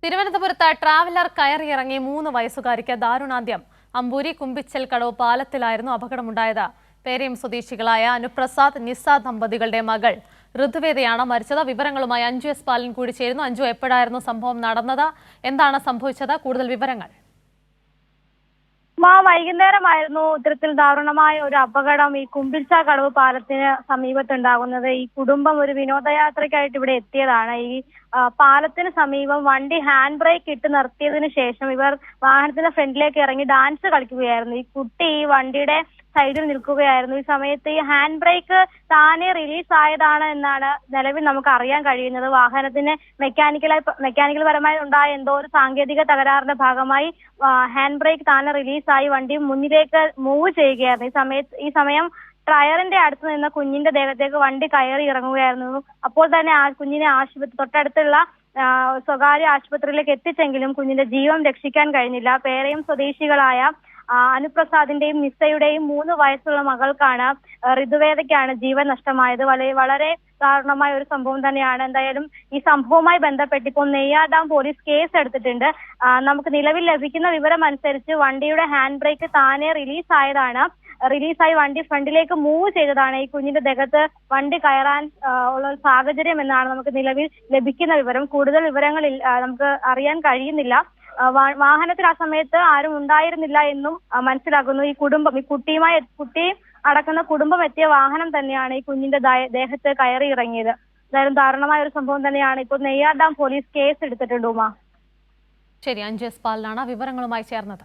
തിരുവനന്തപുരത്ത് ട്രാവലർ കയറിയിറങ്ങി 3 വയസ്സുകാരിക്ക് ദാരുണാന്ത്യം. അമ്പൂരി കുമ്പിച്ചൽ കടവ് പാലത്തിലായിരുന്നു അപകടമുണ്ടായത്. പേരയം സ്വദേശികളായ അനുപ്രസാദ് നിസ ദമ്പതികളുടെ മകൾ ഋതുവേദയാണ് മരിച്ചത്. വിവരങ്ങളുമായി അഞ്ജു എസ് പാലൻ കൂടി ചേരുന്നു. അഞ്ജു, എപ്പോഴായിരുന്നു സംഭവം നടന്നത്? എന്താണ് സംഭവിച്ചത്? കൂടുതൽ വിവരങ്ങൾ. വൈകുന്നേരമായിരുന്നു ഇത്തരത്തിൽ ദാരുണമായ ഒരു അപകടം ഈ കുമ്പിൽച്ച കടവ് പാലത്തിന് സമീപത്തുണ്ടാകുന്നത്. ഈ കുടുംബം ഒരു വിനോദയാത്രയ്ക്കായിട്ട് ഇവിടെ എത്തിയതാണ്. ഈ പാലത്തിന് സമീപം വണ്ടി ഹാൻഡ് ബ്രേക്ക് ഇട്ട് നിർത്തിയതിനു ശേഷം ഇവർ വാഹനത്തിന്റെ ഫ്രണ്ടിലേക്ക് ഇറങ്ങി ഡാൻസ് കളിക്കുകയായിരുന്നു. ഈ കുട്ടി ഈ വണ്ടിയുടെ സൈഡിൽ നിൽക്കുകയായിരുന്നു. ഈ സമയത്ത് ഈ ഹാൻഡ് ബ്രേക്ക് താനെ റിലീസ് ആയതാണ് എന്നാണ് നിലവിൽ നമുക്ക് അറിയാൻ കഴിയുന്നത്. വാഹനത്തിന് മെക്കാനിക്കൽ പരമായി ഉണ്ടായ എന്തോ ഒരു സാങ്കേതിക തകരാറിന്റെ ഭാഗമായി ഹാൻഡ് ബ്രേക്ക് താനെ റിലീസായി വണ്ടി മുന്നിലേക്ക് മൂവ് ചെയ്യുകയായിരുന്നു. ഈ സമയം ടയറിന്റെ അടുത്ത് നിന്ന് കുഞ്ഞിന്റെ ദേഹത്തേക്ക് വണ്ടി കയറി ഇറങ്ങുകയായിരുന്നു. അപ്പോൾ തന്നെ ആ കുഞ്ഞിനെ തൊട്ടടുത്തുള്ള സ്വകാര്യ ആശുപത്രിയിലേക്ക് എത്തിച്ചെങ്കിലും കുഞ്ഞിന്റെ ജീവൻ രക്ഷിക്കാൻ കഴിഞ്ഞില്ല. പേരയം സ്വദേശികളായ അനുപ്രസാദിന്റെയും നിസയുടെയും 3 വയസ്സുള്ള മകൾക്കാണ്, ഋതുവേദയ്ക്കാണ് ജീവൻ നഷ്ടമായത്. വളരെ ദാരുണമായ ഒരു സംഭവം തന്നെയാണ്. എന്തായാലും ഈ സംഭവവുമായി ബന്ധപ്പെട്ട് ഇപ്പോൾ നെയ്യാർ ഡാം പോലീസ് കേസ് എടുത്തിട്ടുണ്ട്. നമുക്ക് നിലവിൽ ലഭിക്കുന്ന വിവരം അനുസരിച്ച് വണ്ടിയുടെ ഹാൻഡ് ബ്രേക്ക് താനെ റിലീസായി വണ്ടി ഫ്രണ്ടിലേക്ക് മൂവ് ചെയ്തതാണ് ഈ കുഞ്ഞിന്റെ ദേഹത്ത് വണ്ടി കയറാൻ ഉള്ള സാഹചര്യം എന്നാണ് നമുക്ക് നിലവിൽ ലഭിക്കുന്ന വിവരം. കൂടുതൽ വിവരങ്ങൾ നമുക്ക് അറിയാൻ കഴിയുന്നില്ല. വാഹനത്തിൽ ആ സമയത്ത് ആരും ഉണ്ടായിരുന്നില്ല എന്നും മനസ്സിലാക്കുന്നു. കുട്ടി അടക്കുന്ന കുടുംബം എത്തിയ വാഹനം തന്നെയാണ് ഈ കുഞ്ഞിന്റെ ദേഹത്ത് കയറി ഇറങ്ങിയത്. എന്തായാലും ദാരുണമായ ഒരു സംഭവം തന്നെയാണ്. ഇപ്പോൾ നെയ്യാർ ഡാം പോലീസ് കേസ് എടുത്തിട്ടുണ്ട്. ശരി, അഞ്ജു എസ് പാലനാണ് വിവരങ്ങളുമായി ചേർന്നത്.